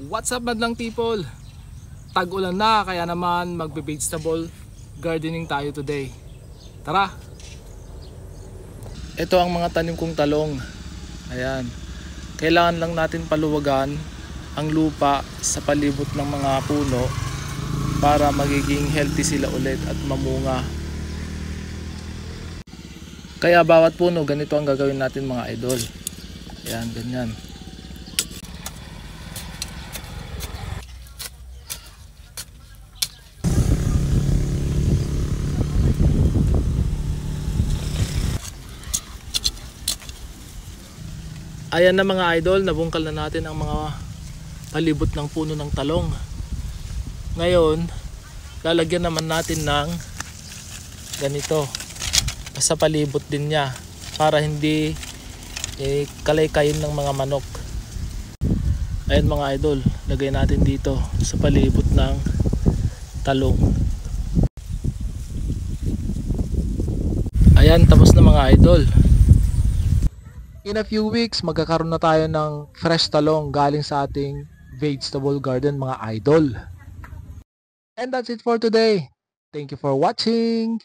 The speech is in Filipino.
What's up madlang people? Tag-ulan na kaya naman magbe-vegetable gardening tayo today. Tara! Ito ang mga tanim kong talong. Ayan. Kailangan lang natin paluwagan ang lupa sa palibot ng mga puno para magiging healthy sila ulit at mamunga. Kaya bawat puno ganito ang gagawin natin mga idol. Ayan, ganyan. Ayan na mga idol, nabungkal na natin ang mga palibot ng puno ng talong. Ngayon, lalagyan naman natin ng ganito sa palibot din niya para hindi kalay-kayin ng mga manok. Ayan mga idol, lagay natin dito sa palibot ng talong. Ayan, tapos na mga idol. In a few weeks, magkakaroon na tayo ng fresh talong galing sa ating vegetable garden mga idol. And that's it for today. Thank you for watching.